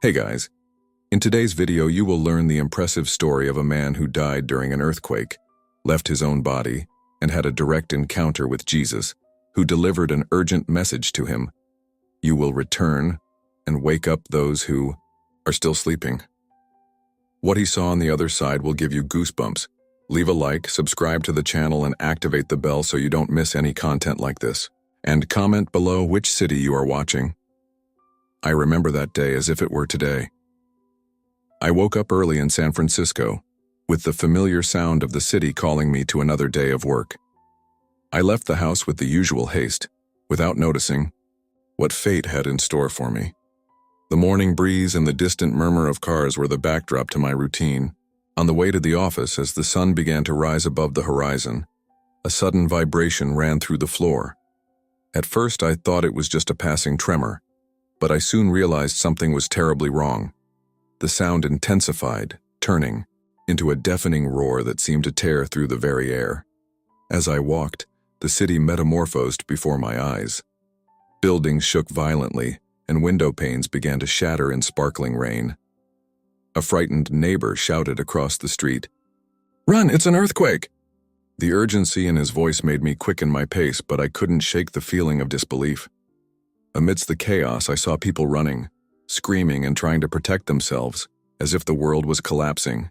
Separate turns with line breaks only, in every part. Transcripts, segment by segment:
Hey guys, in today's video you will learn the impressive story of a man who died during an earthquake, left his own body, and had a direct encounter with Jesus, who delivered an urgent message to him. You will return and wake up those who are still sleeping. What he saw on the other side will give you goosebumps. Leave a like, subscribe to the channel, and activate the bell so you don't miss any content like this. And comment below which city you are watching. I remember that day as if it were today. I woke up early in San Francisco, with the familiar sound of the city calling me to another day of work. I left the house with the usual haste, without noticing what fate had in store for me. The morning breeze and the distant murmur of cars were the backdrop to my routine. On the way to the office, as the sun began to rise above the horizon, a sudden vibration ran through the floor. At first I thought it was just a passing tremor, but I soon realized something was terribly wrong. The sound intensified, turning into a deafening roar that seemed to tear through the very air. As I walked, the city metamorphosed before my eyes. Buildings shook violently, and window panes began to shatter in sparkling rain. A frightened neighbor shouted across the street, "Run, it's an earthquake!" The urgency in his voice made me quicken my pace, but I couldn't shake the feeling of disbelief. Amidst the chaos, I saw people running, screaming and trying to protect themselves, as if the world was collapsing.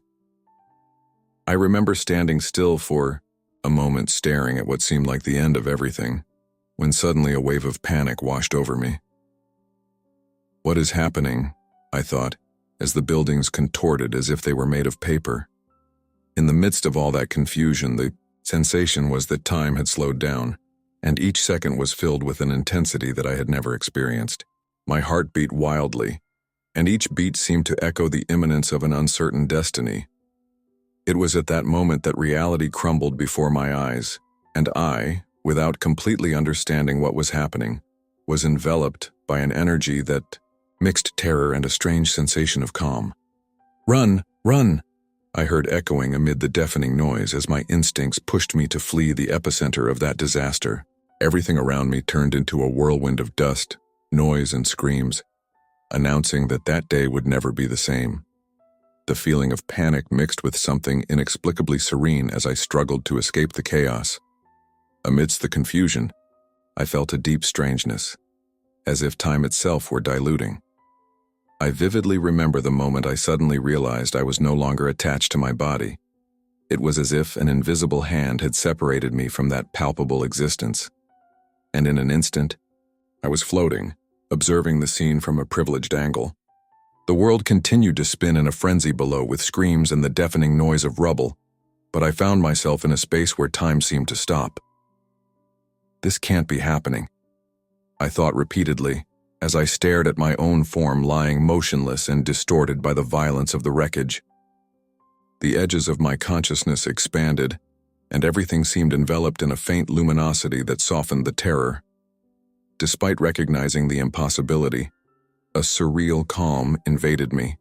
I remember standing still for a moment, staring at what seemed like the end of everything, when suddenly a wave of panic washed over me. What is happening? I thought, as the buildings contorted as if they were made of paper. In the midst of all that confusion, the sensation was that time had slowed down, and each second was filled with an intensity that I had never experienced. My heart beat wildly, and each beat seemed to echo the imminence of an uncertain destiny. It was at that moment that reality crumbled before my eyes, and I, without completely understanding what was happening, was enveloped by an energy that mixed terror and a strange sensation of calm. "Run! Run!" I heard echoing amid the deafening noise as my instincts pushed me to flee the epicenter of that disaster. Everything around me turned into a whirlwind of dust, noise, and screams, announcing that that day would never be the same. The feeling of panic mixed with something inexplicably serene as I struggled to escape the chaos. Amidst the confusion, I felt a deep strangeness, as if time itself were diluting. I vividly remember the moment I suddenly realized I was no longer attached to my body. It was as if an invisible hand had separated me from that palpable existence. And in an instant, I was floating, observing the scene from a privileged angle. The world continued to spin in a frenzy below with screams and the deafening noise of rubble, but I found myself in a space where time seemed to stop. This can't be happening, I thought repeatedly, as I stared at my own form lying motionless and distorted by the violence of the wreckage. The edges of my consciousness expanded, and everything seemed enveloped in a faint luminosity that softened the terror. Despite recognizing the impossibility, a surreal calm invaded me.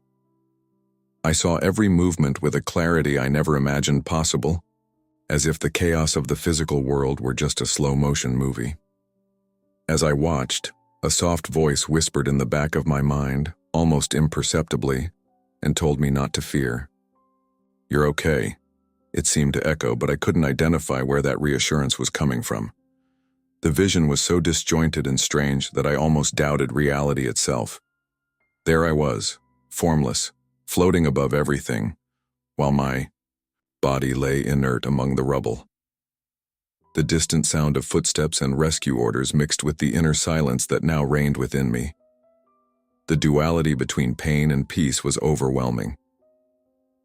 I saw every movement with a clarity I never imagined possible, as if the chaos of the physical world were just a slow-motion movie. As I watched, a soft voice whispered in the back of my mind, almost imperceptibly, and told me not to fear. "You're okay," it seemed to echo, but I couldn't identify where that reassurance was coming from. The vision was so disjointed and strange that I almost doubted reality itself. There I was, formless, floating above everything, while my body lay inert among the rubble. The distant sound of footsteps and rescue orders mixed with the inner silence that now reigned within me. The duality between pain and peace was overwhelming.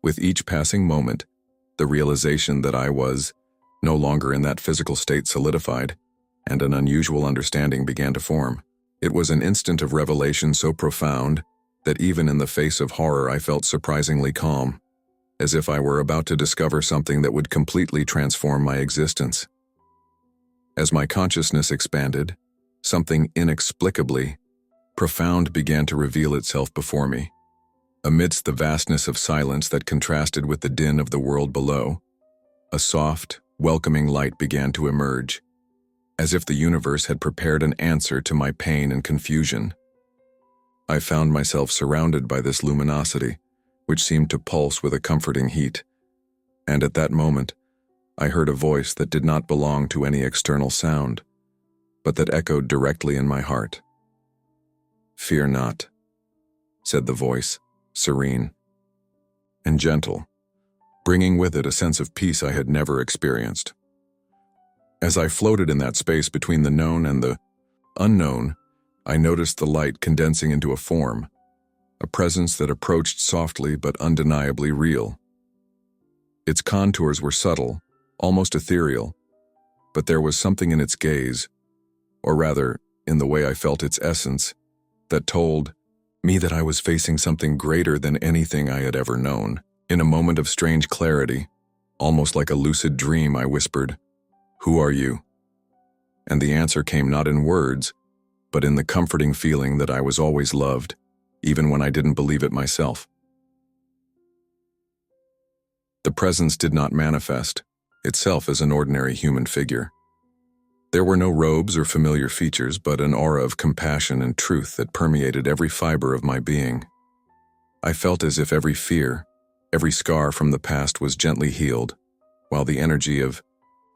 With each passing moment, the realization that I was no longer in that physical state solidified, and an unusual understanding began to form. It was an instant of revelation so profound that even in the face of horror I felt surprisingly calm, as if I were about to discover something that would completely transform my existence. As my consciousness expanded, something inexplicably profound began to reveal itself before me. Amidst the vastness of silence that contrasted with the din of the world below, a soft, welcoming light began to emerge, as if the universe had prepared an answer to my pain and confusion. I found myself surrounded by this luminosity, which seemed to pulse with a comforting heat. And at that moment, I heard a voice that did not belong to any external sound, but that echoed directly in my heart. "Fear not," said the voice, serene and gentle, bringing with it a sense of peace I had never experienced. As I floated in that space between the known and the unknown, I noticed the light condensing into a form, a presence that approached softly but undeniably real. Its contours were subtle, almost ethereal, but there was something in its gaze, or rather, in the way I felt its essence, that told me that I was facing something greater than anything I had ever known. In a moment of strange clarity, almost like a lucid dream, I whispered, "Who are you?" And the answer came not in words, but in the comforting feeling that I was always loved, even when I didn't believe it myself. The presence did not manifest itself as an ordinary human figure. There were no robes or familiar features, but an aura of compassion and truth that permeated every fiber of my being. I felt as if every fear, every scar from the past was gently healed, while the energy of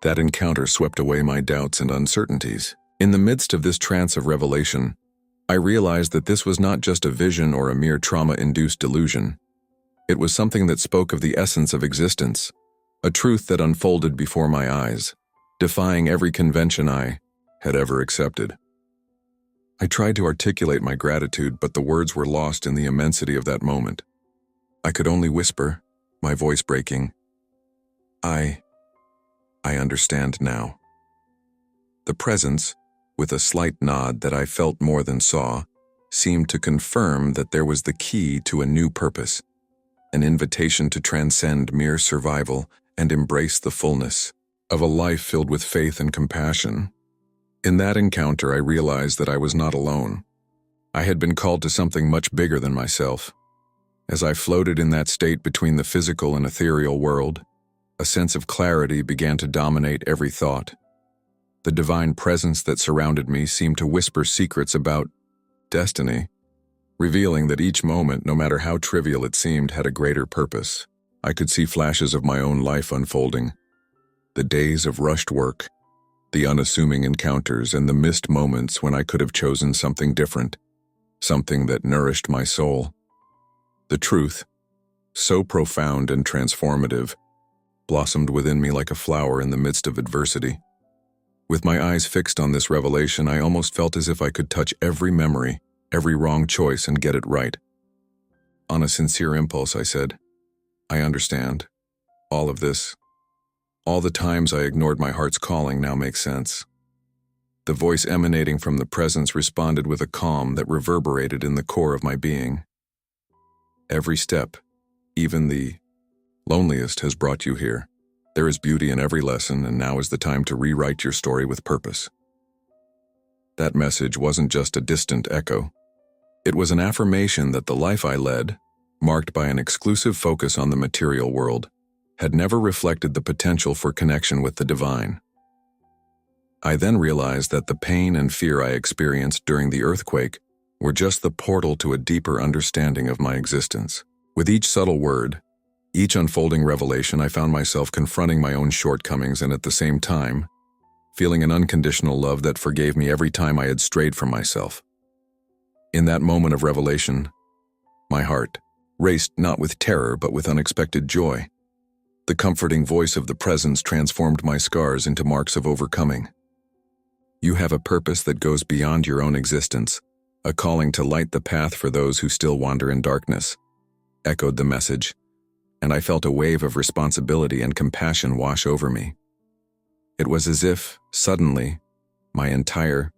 that encounter swept away my doubts and uncertainties. In the midst of this trance of revelation, I realized that this was not just a vision or a mere trauma-induced delusion. It was something that spoke of the essence of existence, a truth that unfolded before my eyes, defying every convention I had ever accepted. I tried to articulate my gratitude, but the words were lost in the immensity of that moment. I could only whisper, my voice breaking, I understand now." The presence, with a slight nod that I felt more than saw, seemed to confirm that there was the key to a new purpose, an invitation to transcend mere survival and embrace the fullness of a life filled with faith and compassion. In that encounter, I realized that I was not alone. I had been called to something much bigger than myself. As I floated in that state between the physical and ethereal world, a sense of clarity began to dominate every thought. The divine presence that surrounded me seemed to whisper secrets about destiny, revealing that each moment, no matter how trivial it seemed, had a greater purpose. I could see flashes of my own life unfolding. The days of rushed work, the unassuming encounters, and the missed moments when I could have chosen something different, something that nourished my soul. The truth, so profound and transformative, blossomed within me like a flower in the midst of adversity. With my eyes fixed on this revelation, I almost felt as if I could touch every memory, every wrong choice, and get it right. On a sincere impulse, I said, "I understand. All of this. All the times I ignored my heart's calling now make sense." The voice emanating from the presence responded with a calm that reverberated in the core of my being. "Every step, even the loneliest, has brought you here. There is beauty in every lesson, and now is the time to rewrite your story with purpose." That message wasn't just a distant echo. It was an affirmation that the life I led, marked by an exclusive focus on the material world, had never reflected the potential for connection with the divine. I then realized that the pain and fear I experienced during the earthquake were just the portal to a deeper understanding of my existence. With each subtle word, each unfolding revelation, I found myself confronting my own shortcomings and at the same time, feeling an unconditional love that forgave me every time I had strayed from myself. In that moment of revelation, my heart raced not with terror but with unexpected joy. The comforting voice of the presence transformed my scars into marks of overcoming. "You have a purpose that goes beyond your own existence, a calling to light the path for those who still wander in darkness," echoed the message, and I felt a wave of responsibility and compassion wash over me. It was as if, suddenly, my entire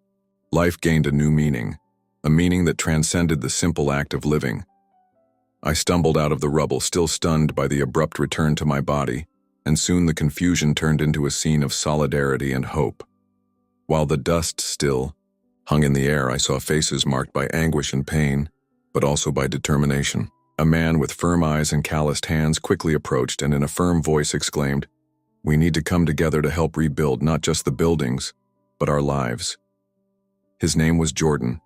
life gained a new meaning, a meaning that transcended the simple act of living. I stumbled out of the rubble, still stunned by the abrupt return to my body, and soon the confusion turned into a scene of solidarity and hope. While the dust still hung in the air, I saw faces marked by anguish and pain, but also by determination. A man with firm eyes and calloused hands quickly approached and in a firm voice exclaimed, "We need to come together to help rebuild not just the buildings, but our lives." His name was Jordan,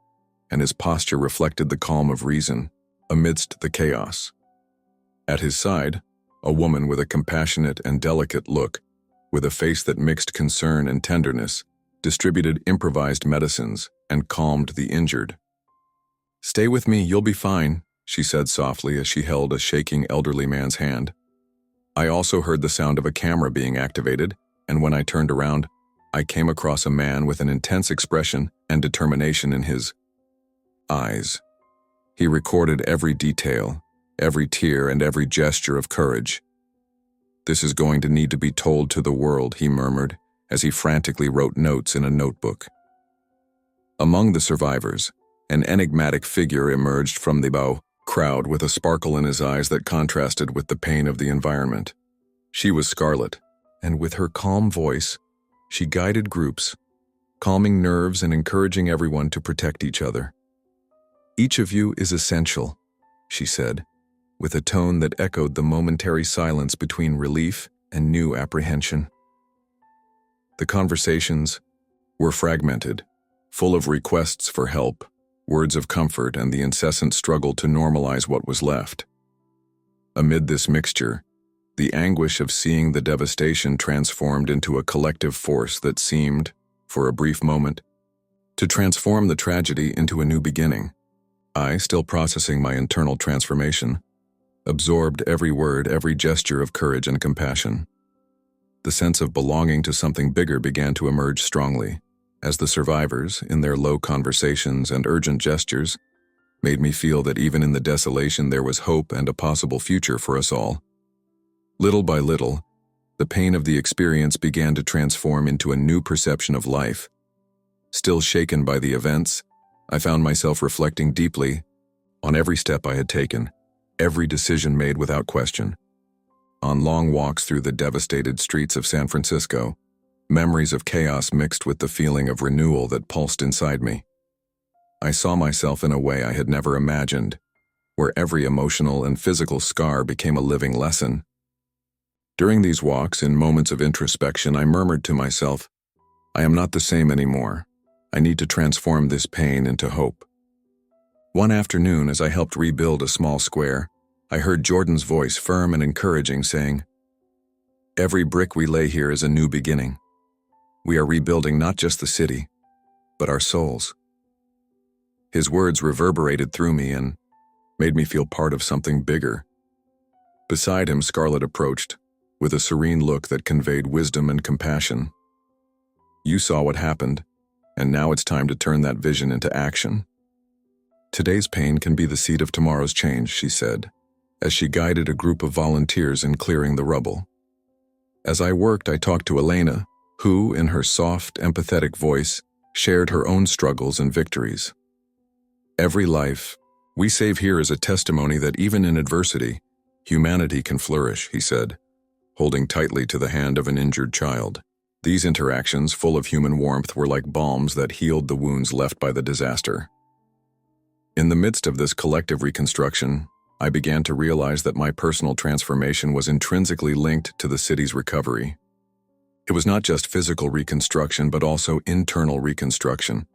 and his posture reflected the calm of reason amidst the chaos. At his side, a woman with a compassionate and delicate look, with a face that mixed concern and tenderness, distributed improvised medicines and calmed the injured. "Stay with me, you'll be fine," she said softly as she held a shaking elderly man's hand. I also heard the sound of a camera being activated, and when I turned around, I came across a man with an intense expression and determination in his eyes. He recorded every detail, every tear, and every gesture of courage. "This is going to need to be told to the world," he murmured as he frantically wrote notes in a notebook. Among the survivors, an enigmatic figure emerged from the crowd with a sparkle in his eyes that contrasted with the pain of the environment. She was Scarlett, and with her calm voice, she guided groups, calming nerves and encouraging everyone to protect each other. "Each of you is essential," she said, with a tone that echoed the momentary silence between relief and new apprehension. The conversations were fragmented, full of requests for help, words of comfort, and the incessant struggle to normalize what was left. Amid this mixture, the anguish of seeing the devastation transformed into a collective force that seemed, for a brief moment, to transform the tragedy into a new beginning. I, still processing my internal transformation, absorbed every word, every gesture of courage and compassion. The sense of belonging to something bigger began to emerge strongly, as the survivors, in their low conversations and urgent gestures, made me feel that even in the desolation there was hope and a possible future for us all. Little by little, the pain of the experience began to transform into a new perception of life. Still shaken by the events, I found myself reflecting deeply on every step I had taken, every decision made without question. On long walks through the devastated streets of San Francisco, memories of chaos mixed with the feeling of renewal that pulsed inside me. I saw myself in a way I had never imagined, where every emotional and physical scar became a living lesson. During these walks, in moments of introspection, I murmured to myself, "I am not the same anymore. I need to transform this pain into hope." One afternoon, as I helped rebuild a small square, I heard Jordan's voice, firm and encouraging, saying, "Every brick we lay here is a new beginning. We are rebuilding not just the city, but our souls." His words reverberated through me and made me feel part of something bigger. Beside him, Scarlett approached, with a serene look that conveyed wisdom and compassion. "You saw what happened, and now it's time to turn that vision into action. Today's pain can be the seed of tomorrow's change," she said, as she guided a group of volunteers in clearing the rubble. As I worked, I talked to Elena, who, in her soft, empathetic voice, shared her own struggles and victories. "Every life we save here is a testimony that even in adversity, humanity can flourish," he said, holding tightly to the hand of an injured child. These interactions, full of human warmth, were like balms that healed the wounds left by the disaster. In the midst of this collective reconstruction, I began to realize that my personal transformation was intrinsically linked to the city's recovery. It was not just physical reconstruction, but also internal reconstruction,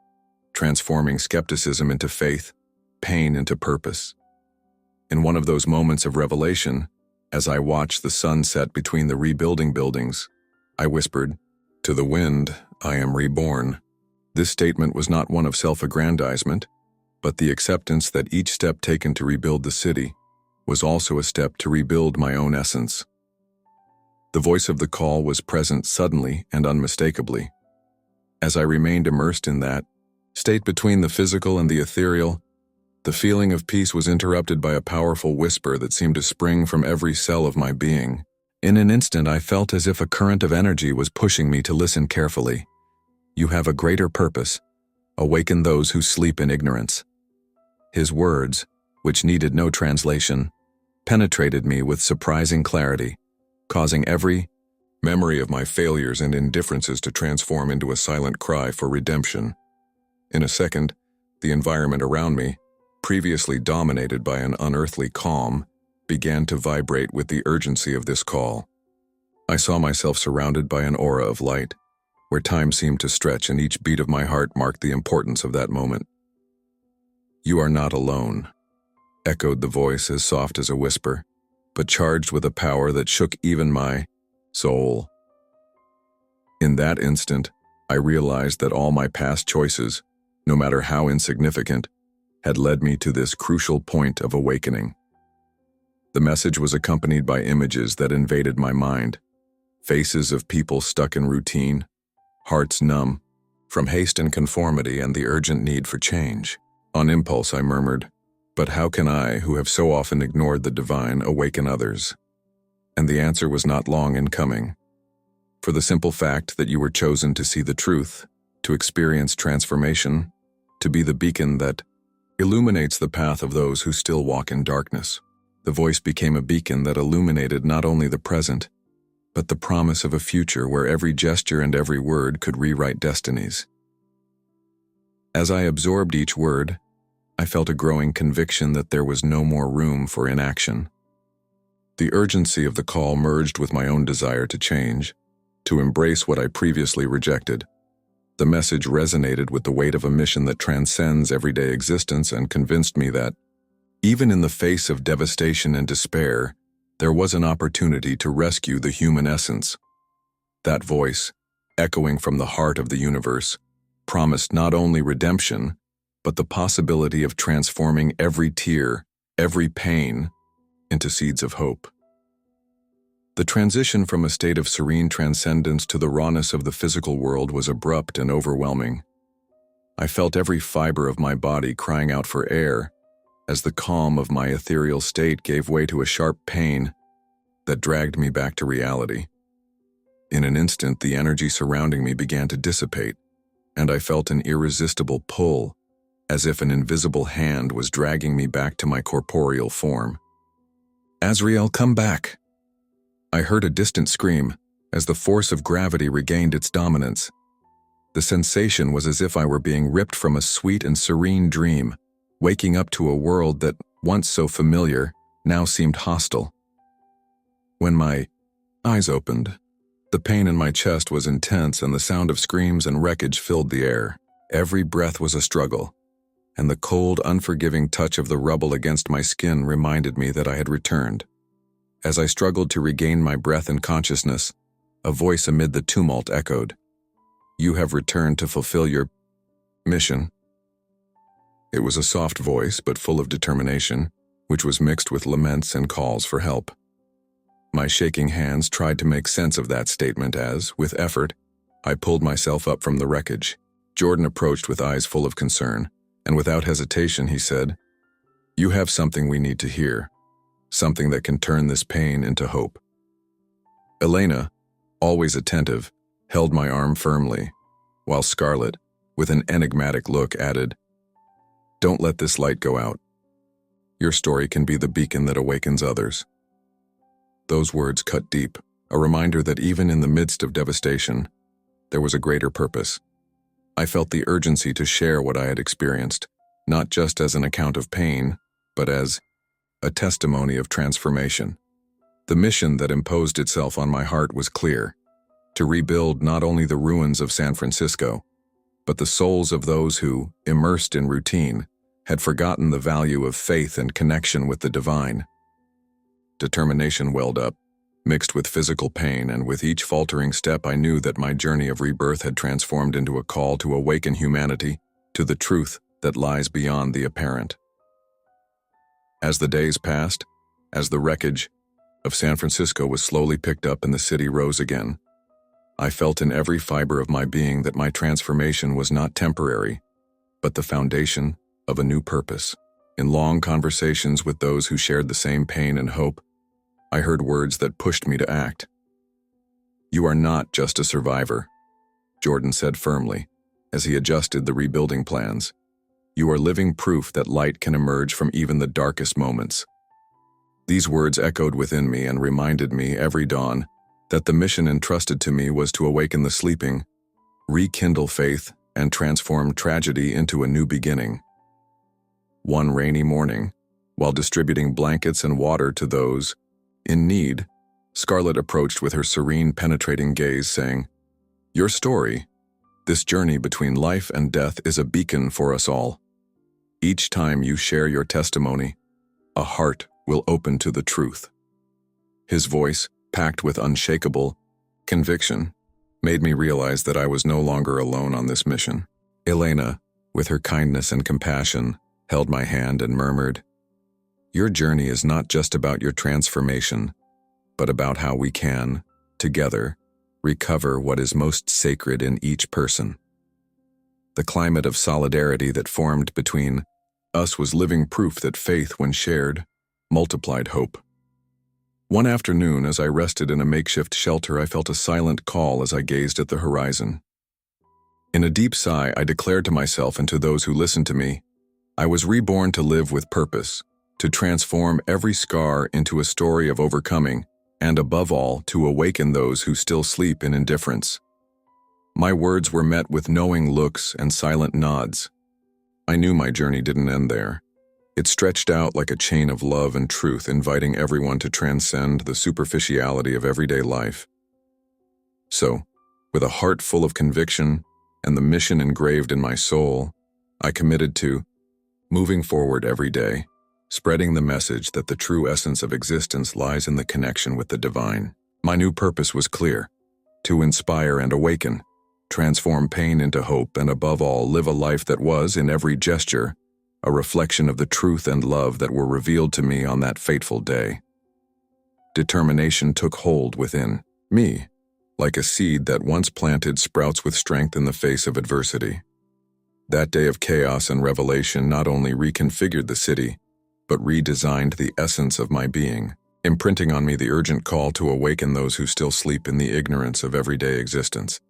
transforming skepticism into faith, pain into purpose. In one of those moments of revelation, as I watched the sun set between the rebuilding buildings, I whispered, "To the wind, I am reborn." This statement was not one of self-aggrandizement, but the acceptance that each step taken to rebuild the city was also a step to rebuild my own essence. The voice of the call was present suddenly and unmistakably. As I remained immersed in that state between the physical and the ethereal, the feeling of peace was interrupted by a powerful whisper that seemed to spring from every cell of my being. In an instant, I felt as if a current of energy was pushing me to listen carefully. "You have a greater purpose. Awaken those who sleep in ignorance." His words, which needed no translation, penetrated me with surprising clarity, causing every memory of my failures and indifferences to transform into a silent cry for redemption. In a second, the environment around me, previously dominated by an unearthly calm, began to vibrate with the urgency of this call. I saw myself surrounded by an aura of light, where time seemed to stretch and each beat of my heart marked the importance of that moment. "You are not alone," echoed the voice as soft as a whisper, but charged with a power that shook even my soul. In that instant, I realized that all my past choices, no matter how insignificant, had led me to this crucial point of awakening. The message was accompanied by images that invaded my mind, faces of people stuck in routine, hearts numb from haste and conformity and the urgent need for change. On impulse, I murmured, "But how can I, who have so often ignored the divine, awaken others?" And the answer was not long in coming. For the simple fact that you were chosen to see the truth, to experience transformation, to be the beacon that illuminates the path of those who still walk in darkness. The voice became a beacon that illuminated not only the present, but the promise of a future where every gesture and every word could rewrite destinies. As I absorbed each word, I felt a growing conviction that there was no more room for inaction. The urgency of the call merged with my own desire to change, to embrace what I previously rejected. The message resonated with the weight of a mission that transcends everyday existence and convinced me that, even in the face of devastation and despair, there was an opportunity to rescue the human essence. That voice, echoing from the heart of the universe, promised not only redemption, but the possibility of transforming every tear, every pain, into seeds of hope. The transition from a state of serene transcendence to the rawness of the physical world was abrupt and overwhelming. I felt every fiber of my body crying out for air, as the calm of my ethereal state gave way to a sharp pain that dragged me back to reality. In an instant, the energy surrounding me began to dissipate, and I felt an irresistible pull, as if an invisible hand was dragging me back to my corporeal form. "Azrael, come back!" I heard a distant scream as the force of gravity regained its dominance. The sensation was as if I were being ripped from a sweet and serene dream, waking up to a world that, once so familiar, now seemed hostile. When my eyes opened, the pain in my chest was intense and the sound of screams and wreckage filled the air. Every breath was a struggle, and the cold, unforgiving touch of the rubble against my skin reminded me that I had returned. As I struggled to regain my breath and consciousness, a voice amid the tumult echoed, "You have returned to fulfill your mission." It was a soft voice, but full of determination, which was mixed with laments and calls for help. My shaking hands tried to make sense of that statement as, with effort, I pulled myself up from the wreckage. Jordan approached with eyes full of concern, and without hesitation he said, "You have something we need to hear. Something that can turn this pain into hope." Elena, always attentive, held my arm firmly, while Scarlett, with an enigmatic look, added, "Don't let this light go out. Your story can be the beacon that awakens others." Those words cut deep, a reminder that even in the midst of devastation, there was a greater purpose. I felt the urgency to share what I had experienced, not just as an account of pain, but as a testimony of transformation. The mission that imposed itself on my heart was clear: to rebuild not only the ruins of San Francisco, but the souls of those who, immersed in routine, had forgotten the value of faith and connection with the divine. Determination welled up, mixed with physical pain, and with each faltering step I knew that my journey of rebirth had transformed into a call to awaken humanity to the truth that lies beyond the apparent. As the days passed, as the wreckage of San Francisco was slowly picked up and the city rose again, I felt in every fiber of my being that my transformation was not temporary, but the foundation of a new purpose. In long conversations with those who shared the same pain and hope, I heard words that pushed me to act. "You are not just a survivor," Jordan said firmly, as he adjusted the rebuilding plans. "You are living proof that light can emerge from even the darkest moments." These words echoed within me and reminded me every dawn that the mission entrusted to me was to awaken the sleeping, rekindle faith, and transform tragedy into a new beginning. One rainy morning, while distributing blankets and water to those in need, Scarlett approached with her serene, penetrating gaze, saying, "Your story, this journey between life and death, is a beacon for us all. Each time you share your testimony, a heart will open to the truth. His voice, packed with unshakable conviction, made me realize that I was no longer alone on this mission. Elena, with her kindness and compassion, held my hand and murmured, "Your journey is not just about your transformation, but about how we can, together, recover what is most sacred in each person." The climate of solidarity that formed between us was living proof that faith, when shared, multiplied hope. One afternoon, as I rested in a makeshift shelter, I felt a silent call as I gazed at the horizon. In a deep sigh, I declared to myself and to those who listened to me, I was reborn to live with purpose, to transform every scar into a story of overcoming, and above all, to awaken those who still sleep in indifference. My words were met with knowing looks and silent nods. I knew my journey didn't end there. It stretched out like a chain of love and truth, inviting everyone to transcend the superficiality of everyday life. So, with a heart full of conviction and the mission engraved in my soul, I committed to moving forward every day, spreading the message that the true essence of existence lies in the connection with the divine. My new purpose was clear: to inspire and awaken, transform pain into hope, and above all, live a life that was, in every gesture, a reflection of the truth and love that were revealed to me on that fateful day. Determination took hold within me, like a seed that once planted sprouts with strength in the face of adversity. That day of chaos and revelation not only reconfigured the city, but redesigned the essence of my being, imprinting on me the urgent call to awaken those who still sleep in the ignorance of everyday existence.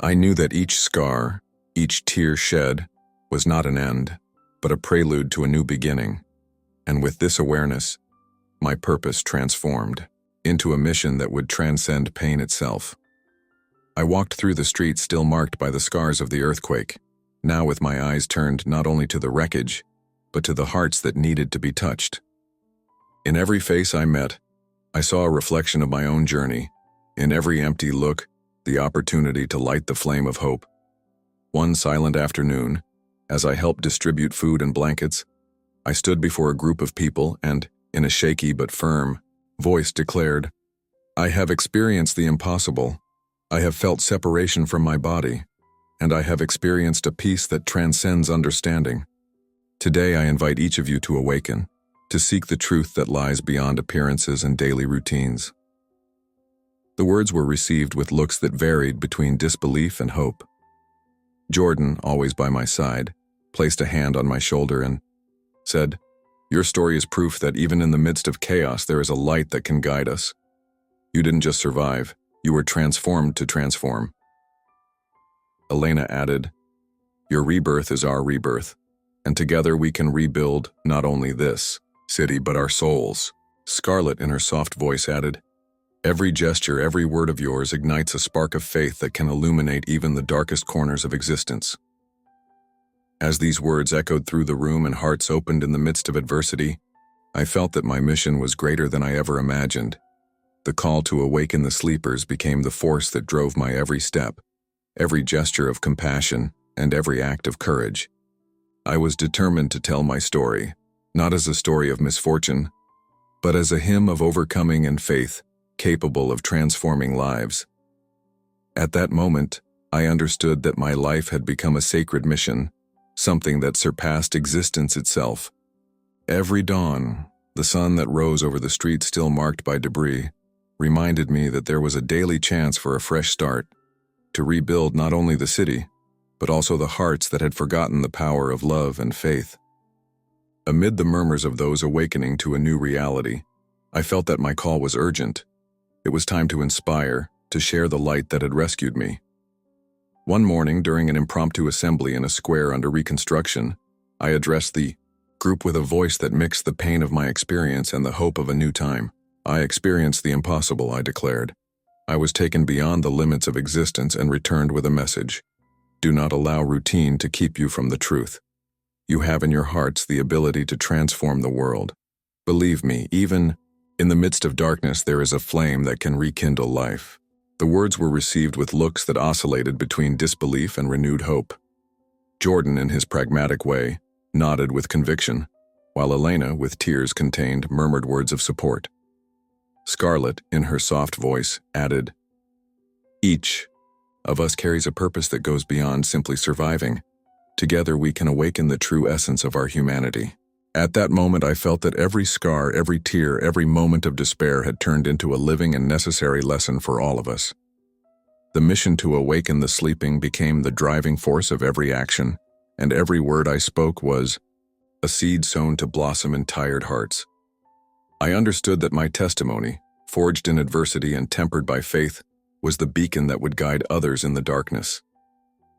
I knew that each scar, each tear shed, was not an end, but a prelude to a new beginning, and with this awareness, my purpose transformed into a mission that would transcend pain itself. I walked through the streets still marked by the scars of the earthquake, now with my eyes turned not only to the wreckage, but to the hearts that needed to be touched. In every face I met, I saw a reflection of my own journey. In every empty look, the opportunity to light the flame of hope. One silent afternoon, as I helped distribute food and blankets, I stood before a group of people and, in a shaky but firm voice, declared, "I have experienced the impossible. I have felt separation from my body, and I have experienced a peace that transcends understanding. Today I invite each of you to awaken, to seek the truth that lies beyond appearances and daily routines." The words were received with looks that varied between disbelief and hope. Jordan, always by my side, placed a hand on my shoulder and said, "Your story is proof that even in the midst of chaos there is a light that can guide us. You didn't just survive, you were transformed to transform." Elena added, "Your rebirth is our rebirth, and together we can rebuild not only this city but our souls." Scarlett, in her soft voice, added, "Every gesture, every word of yours ignites a spark of faith that can illuminate even the darkest corners of existence." As these words echoed through the room and hearts opened in the midst of adversity, I felt that my mission was greater than I ever imagined. The call to awaken the sleepers became the force that drove my every step, every gesture of compassion, and every act of courage. I was determined to tell my story, not as a story of misfortune, but as a hymn of overcoming and faith, capable of transforming lives. At that moment, I understood that my life had become a sacred mission, something that surpassed existence itself. Every dawn, the sun that rose over the streets still marked by debris, reminded me that there was a daily chance for a fresh start, to rebuild not only the city, but also the hearts that had forgotten the power of love and faith. Amid the murmurs of those awakening to a new reality, I felt that my call was urgent. It was time to inspire, to share the light that had rescued me. One morning, during an impromptu assembly in a square under reconstruction, I addressed the group with a voice that mixed the pain of my experience and the hope of a new time. "I experienced the impossible," I declared. "I was taken beyond the limits of existence and returned with a message. Do not allow routine to keep you from the truth. You have in your hearts the ability to transform the world. Believe me, even in the midst of darkness there is a flame that can rekindle life." The words were received with looks that oscillated between disbelief and renewed hope. Jordan, in his pragmatic way, nodded with conviction, while Elena, with tears contained, murmured words of support. Scarlett, in her soft voice, added, "Each of us carries a purpose that goes beyond simply surviving. Together we can awaken the true essence of our humanity." At that moment I felt that every scar, every tear, every moment of despair had turned into a living and necessary lesson for all of us. The mission to awaken the sleeping became the driving force of every action, and every word I spoke was a seed sown to blossom in tired hearts. I understood that my testimony, forged in adversity and tempered by faith, was the beacon that would guide others in the darkness.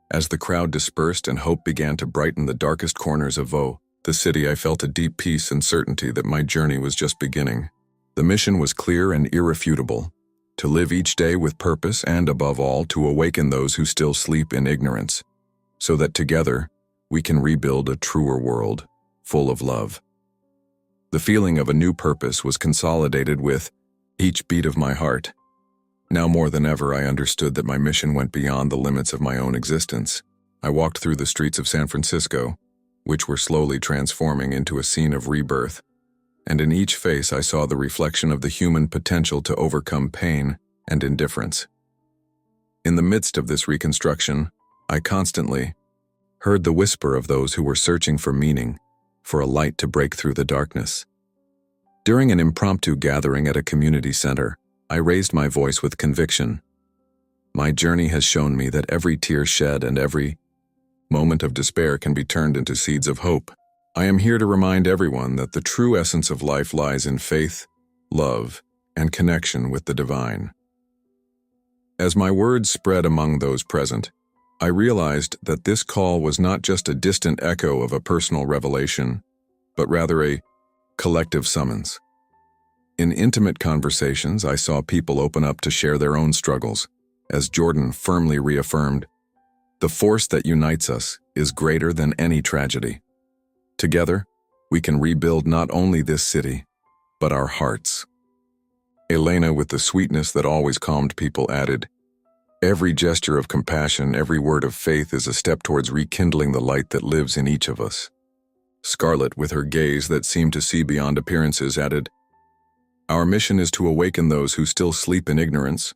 As the crowd dispersed and hope began to brighten the darkest corners of Vaux, the city, I felt a deep peace and certainty that my journey was just beginning. The mission was clear and irrefutable: to live each day with purpose and, above all, to awaken those who still sleep in ignorance, so that together we can rebuild a truer world, full of love. The feeling of a new purpose was consolidated with each beat of my heart. Now more than ever, I understood that my mission went beyond the limits of my own existence. I walked through the streets of San Francisco, which were slowly transforming into a scene of rebirth, and in each face I saw the reflection of the human potential to overcome pain and indifference. In the midst of this reconstruction, I constantly heard the whisper of those who were searching for meaning, for a light to break through the darkness. During an impromptu gathering at a community center, I raised my voice with conviction. My journey has shown me that every tear shed and every moment of despair can be turned into seeds of hope. I am here to remind everyone that the true essence of life lies in faith, love, and connection with the divine. As my words spread among those present, I realized that this call was not just a distant echo of a personal revelation, but rather a collective summons. In intimate conversations, I saw people open up to share their own struggles, as Jordan firmly reaffirmed, "The force that unites us is greater than any tragedy. Together, we can rebuild not only this city, but our hearts." Elena, with the sweetness that always calmed people, added, "Every gesture of compassion, every word of faith is a step towards rekindling the light that lives in each of us." Scarlett, with her gaze that seemed to see beyond appearances, added, "Our mission is to awaken those who still sleep in ignorance.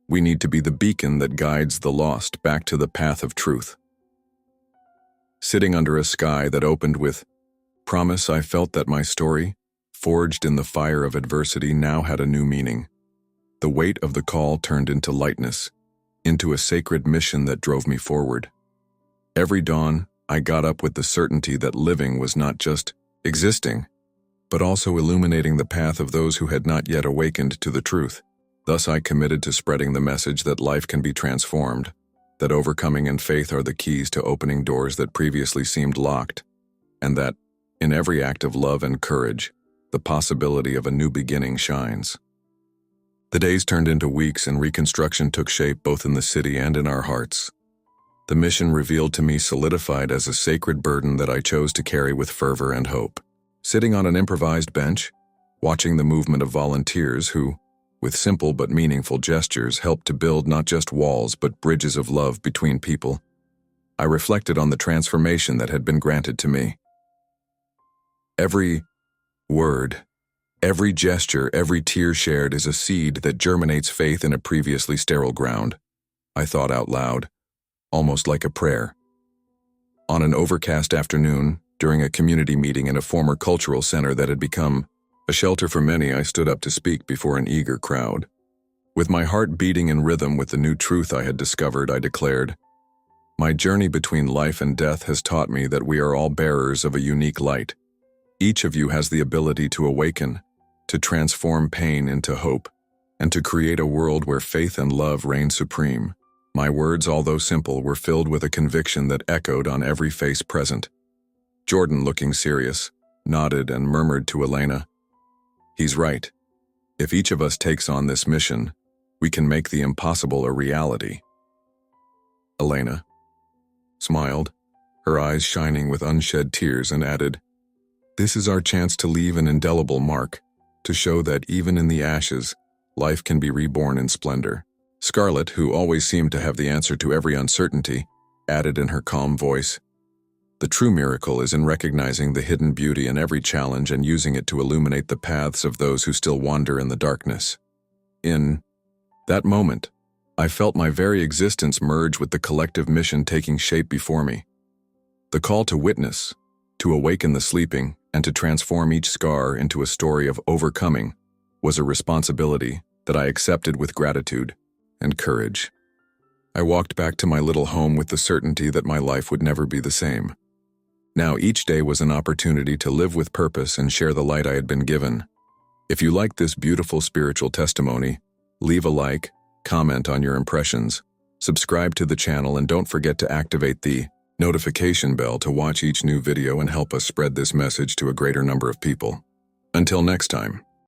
We need to be the beacon that guides the lost back to the path of truth." Sitting under a sky that opened with promise, I felt that my story, forged in the fire of adversity, now had a new meaning. The weight of the call turned into lightness, into a sacred mission that drove me forward. Every dawn, I got up with the certainty that living was not just existing, but also illuminating the path of those who had not yet awakened to the truth. Thus I committed to spreading the message that life can be transformed, that overcoming and faith are the keys to opening doors that previously seemed locked, and that, in every act of love and courage, the possibility of a new beginning shines. The days turned into weeks and reconstruction took shape both in the city and in our hearts. The mission revealed to me solidified as a sacred burden that I chose to carry with fervor and hope. Sitting on an improvised bench, watching the movement of volunteers who, with simple but meaningful gestures, helped to build not just walls but bridges of love between people, I reflected on the transformation that had been granted to me. Every word, every gesture, every tear shared is a seed that germinates faith in a previously sterile ground, I thought out loud, almost like a prayer. On an overcast afternoon, during a community meeting in a former cultural center that had become a shelter for many, I stood up to speak before an eager crowd. With my heart beating in rhythm with the new truth I had discovered, I declared, "My journey between life and death has taught me that we are all bearers of a unique light. Each of you has the ability to awaken, to transform pain into hope, and to create a world where faith and love reign supreme." My words, although simple, were filled with a conviction that echoed on every face present. Jordan, looking serious, nodded and murmured to Elena, "He's right. If each of us takes on this mission, we can make the impossible a reality." Elena smiled, her eyes shining with unshed tears, and added, "This is our chance to leave an indelible mark, to show that even in the ashes, life can be reborn in splendor." Scarlett, who always seemed to have the answer to every uncertainty, added in her calm voice, The true miracle is in recognizing the hidden beauty in every challenge and using it to illuminate the paths of those who still wander in the darkness. In that moment, I felt my very existence merge with the collective mission taking shape before me. The call to witness, to awaken the sleeping, and to transform each scar into a story of overcoming was a responsibility that I accepted with gratitude and courage. I walked back to my little home with the certainty that my life would never be the same. Now each day was an opportunity to live with purpose and share the light I had been given. If you liked this beautiful spiritual testimony, leave a like, comment on your impressions, subscribe to the channel, and don't forget to activate the notification bell to watch each new video and help us spread this message to a greater number of people. Until next time.